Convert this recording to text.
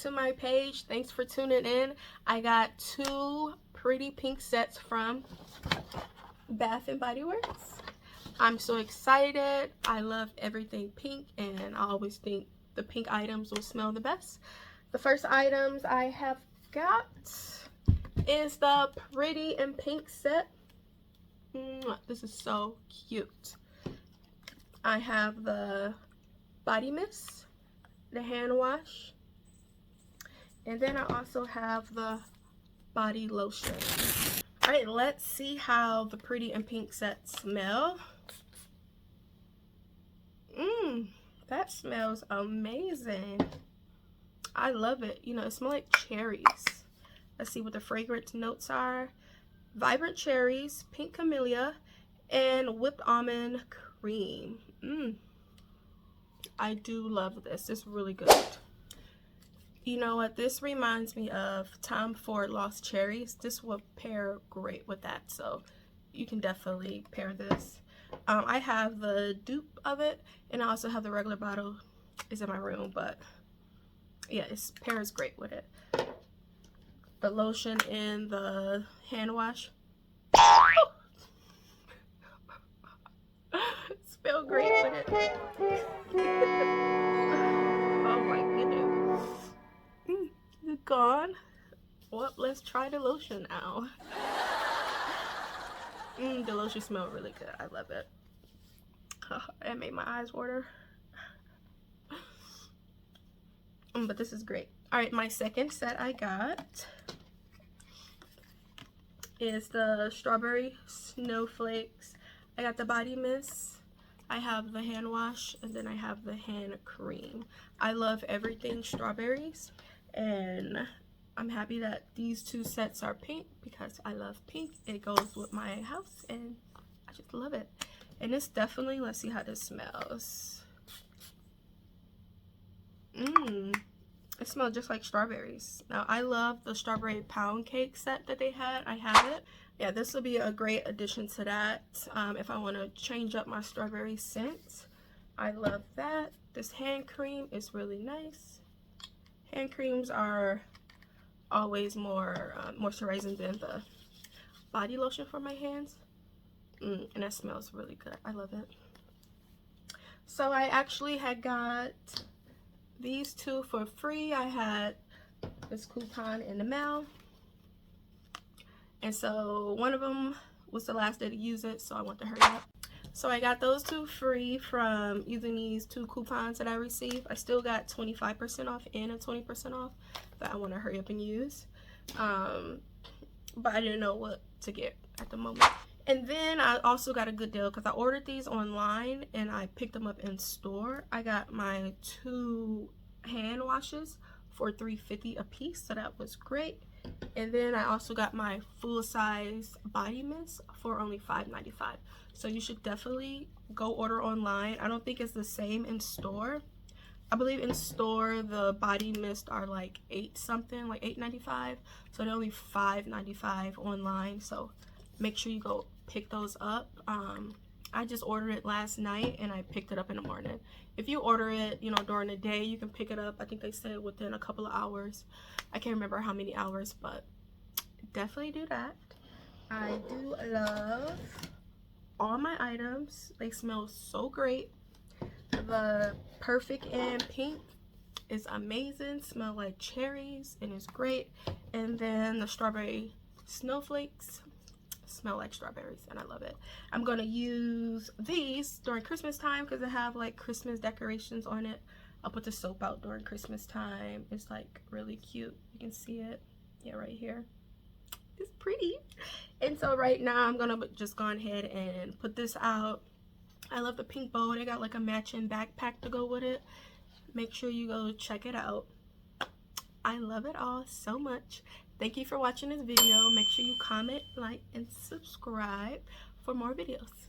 to my page. Thanks for tuning in. I got 2 pretty pink sets from Bath and Body Works. I'm so excited. I love everything pink, and I always think the pink items will smell the best. The first items I have got is the Pretty and Pink set. This is so cute. I have the body mist, the hand wash, and then I also have the body lotion. Alright, let's see how the Pretty and Pink set smell. That smells amazing. I love it. You know, it smells like cherries. Let's see what the fragrance notes are. Vibrant cherries, pink camellia, and whipped almond cream. I do love this. It's really good. You know what? This reminds me of Tom Ford Lost Cherries. This will pair great with that, so you can definitely pair this. I have the dupe of it, and I also have the regular bottle. It's in my room, but yeah, it pairs great with it. The lotion and the hand wash. Smell great with it. Oh my goodness. It's gone. Well, let's try the lotion now. The lotion smells really good. I love it. It made my eyes water. But this is great. Alright, my second set I got is the Strawberry Snowflakes. I got the body mist, I have the hand wash, and then I have the hand cream. I love everything strawberries, and I'm happy that these 2 sets are pink because I love pink. It goes with my house, and I just love it. And it's definitely, let's see how this smells. It smells just like strawberries. Now, I love the strawberry pound cake set that they had. I have it. Yeah, this will be a great addition to that if I want to change up my strawberry scent. I love that. This hand cream is really nice. Hand creams are always more moisturizing than the body lotion for my hands. And that smells really good. I love it. So I actually had got these 2 for free. I had this coupon in the mail, and so one of them was the last day to use it, so I want to hurry up. So I got those 2 free from using these 2 coupons that I received. I still got 25% off and a 20% off that I want to hurry up and use, but I didn't know what to get at the moment. And then I also got a good deal because I ordered these online and I picked them up in store. I got my 2 hand washes for $3.50 a piece, so that was great. And then I also got my full-size body mist for only $5.95. So you should definitely go order online. I don't think it's the same in store. I believe in store the body mist are like $8 something, like $8.95. So they're only $5.95 online. So make sure you go pick those up. I just ordered it last night and I picked it up in the morning. If you order it, you know, during the day, you can pick it up. I think they said within a couple of hours. I can't remember how many hours, but definitely do that. I do love all my items. They smell so great. The Perfect and Pink is amazing. Smell like cherries and it's great. And then the Strawberry Snowflakes smell like strawberries and I love it. I'm gonna use these during Christmas time because they have like Christmas decorations on it. I'll put the soap out during Christmas time. It's like really cute. You can see it. Yeah, right here. It's pretty. And so right now I'm gonna just go ahead and put this out. I love the pink bow. They got like a matching backpack to go with it. Make sure you go check it out. I love it all so much. Thank you for watching this video. Make sure you comment, like, and subscribe for more videos.